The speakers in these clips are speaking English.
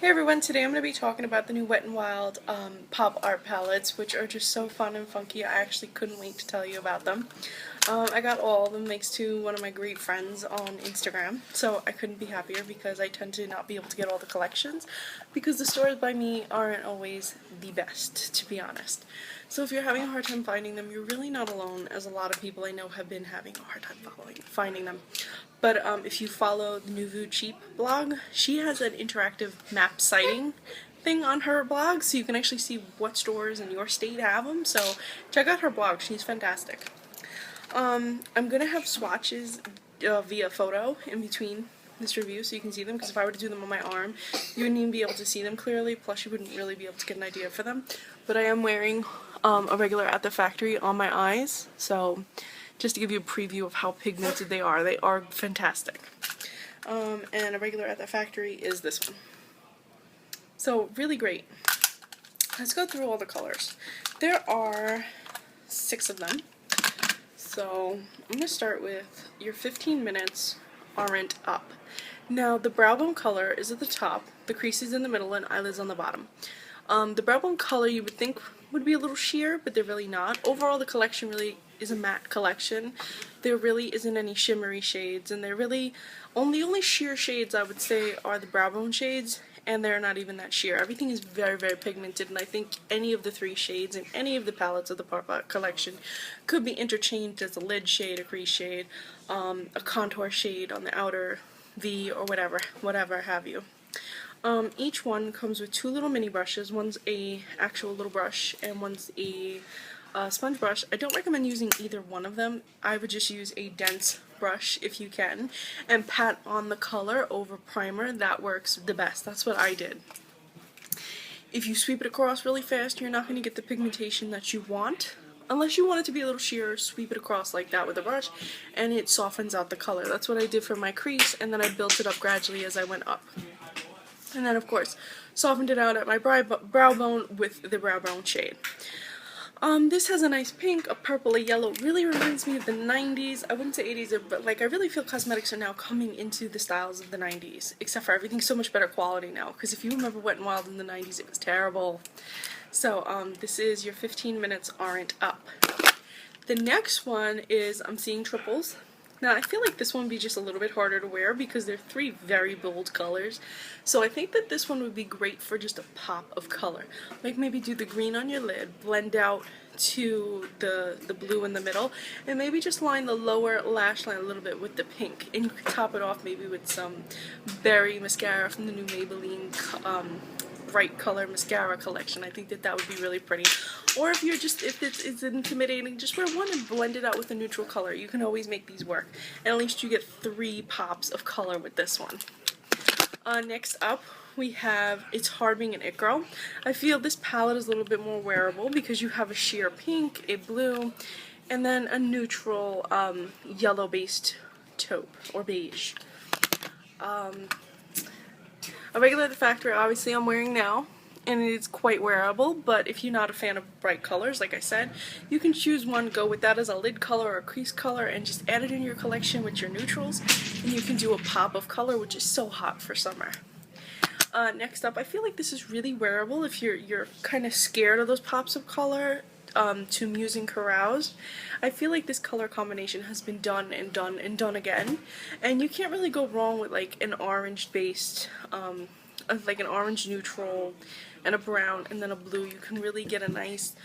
Hey everyone, today I'm going to be talking about the new Wet n Wild pop art palettes, which are just so fun and funky. I actually couldn't wait to tell you about them. I got all of them thanks to one of my great friends on Instagram, so I couldn't be happier because I tend to not be able to get all the collections because the stores by me aren't always the best, to be honest. So if you're having a hard time finding them, you're really not alone, as a lot of people I know have been having a hard time finding them. But if you follow the Nouveau Cheap blog, she has an interactive map sighting thing on her blog, so you can actually see what stores in your state have them. So check out her blog; she's fantastic. I'm gonna have swatches via photo in between this review so you can see them, because if I were to do them on my arm, you wouldn't even be able to see them clearly, plus you wouldn't really be able to get an idea for them. But I am wearing a regular at the factory on my eyes, so just to give you a preview of how pigmented they are fantastic. And a regular at the factory is this one. So really great. Let's go through all the colors. There are 6 of them. So I'm going to start with your 15 minutes aren't up. Now the brow bone color is at the top, the creases in the middle, and eyelids on the bottom. The brow bone color you would think would be a little sheer, but they're really not. Overall the collection really is a matte collection. There really isn't any shimmery shades, and they're really only sheer shades I would say are the brow bone shades, and they're not even that sheer. Everything is very, very pigmented, and I think any of the 3 shades in any of the palettes of the Pop collection could be interchanged as a lid shade, a crease shade, a contour shade on the outer V, or whatever have you. Each one comes with 2 little mini brushes. One's a actual little brush, and one's a sponge brush. I don't recommend using either one of them. I would just use a dense brush if you can, and pat on the color over primer. That works the best. That's what I did. If you sweep it across really fast, you're not going to get the pigmentation that you want. Unless you want it to be a little sheer, sweep it across like that with a brush, and it softens out the color. That's what I did for my crease, and then I built it up gradually as I went up. And then, of course, softened it out at my brow bone with the brow bone shade. This has a nice pink, a purple, a yellow. It really reminds me of the 90s. I wouldn't say 80s, but like I really feel cosmetics are now coming into the styles of the 90s, except for everything's so much better quality now. Because if you remember Wet n Wild in the 90s, it was terrible. So this is your 15 minutes aren't up. The next one is I'm seeing triples. Now I feel like this one would be just a little bit harder to wear because they're 3 very bold colors. So I think that this one would be great for just a pop of color. Like maybe do the green on your lid, blend out to the blue in the middle, and maybe just line the lower lash line a little bit with the pink, and top it off maybe with some berry mascara from the new Maybelline bright color mascara collection. I think that that would be really pretty. Or if you're just, if it's intimidating, just wear one and blend it out with a neutral color. You can always make these work, and at least you get 3 pops of color with this one. Next up we have It's Hard Being an It Girl. I feel this palette is a little bit more wearable because you have a sheer pink, a blue, and then a neutral yellow based taupe or beige. A regular at the factory, obviously I'm wearing now, and it is quite wearable, but if you're not a fan of bright colors, like I said, you can choose one, go with that as a lid color or a crease color, and just add it in your collection with your neutrals, and you can do a pop of color, which is so hot for summer. Next up, I feel like this is really wearable if you're kind of scared of those pops of color. To Muse and Carouse. I feel like this color combination has been done and done and done again, and you can't really go wrong with like an orange based, like an orange neutral and a brown and then a blue. You can really get a nice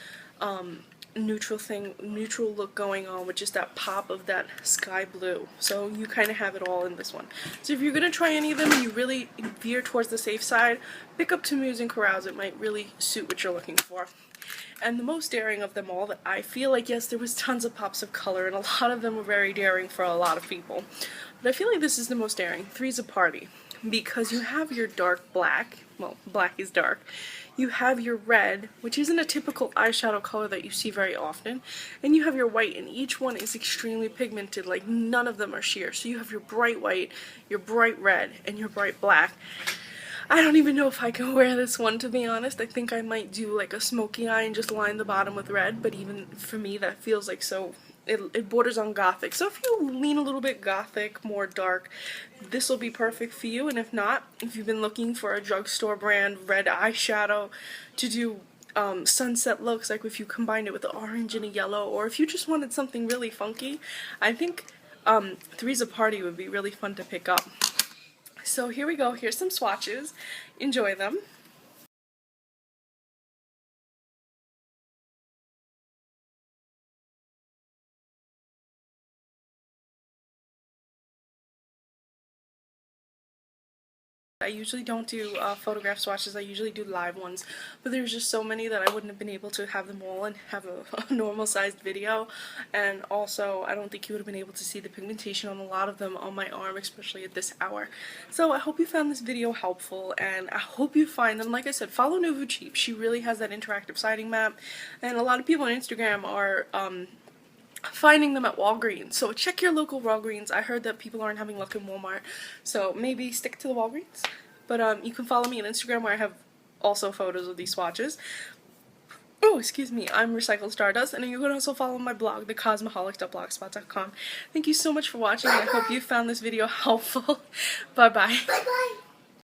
neutral look going on with just that pop of that sky blue. So you kind of have it all in this one. So if you're going to try any of them and you really veer towards the safe side, pick up to Muse and Carouse. It might really suit what you're looking for. And the most daring of them all, that I feel like, yes, there was tons of pops of color, and a lot of them were very daring for a lot of people. But I feel like this is the most daring. 3's a Party. Because you have your dark black, well, black is dark. You have your red, which isn't a typical eyeshadow color that you see very often. And you have your white, and each one is extremely pigmented, like none of them are sheer. So you have your bright white, your bright red, and your bright black. I don't even know if I can wear this one, to be honest. I think I might do like a smoky eye and just line the bottom with red, but even for me that feels like so it borders on gothic. So if you lean a little bit gothic, more dark, this will be perfect for you. And if not, if you've been looking for a drugstore brand red eyeshadow to do sunset looks, like if you combined it with the orange and a yellow, or if you just wanted something really funky, I think Three's a Party would be really fun to pick up. So here we go. Here's some swatches. Enjoy them. I usually don't do photograph swatches, I usually do live ones, but there's just so many that I wouldn't have been able to have them all and have a normal sized video, and also I don't think you would have been able to see the pigmentation on a lot of them on my arm, especially at this hour. So I hope you found this video helpful, and I hope you find them. Like I said, follow Nouveau Cheap. She really has that interactive siding map, and a lot of people on Instagram are finding them at Walgreens. So check your local Walgreens. I heard that people aren't having luck in Walmart, so maybe stick to the Walgreens. But you can follow me on Instagram, where I have also photos of these swatches. Oh, excuse me, I'm Recycled Stardust, and you can also follow my blog, thecosmoholic.blogspot.com. Thank you so much for watching, and I hope you found this video helpful. Bye-bye. Bye-bye.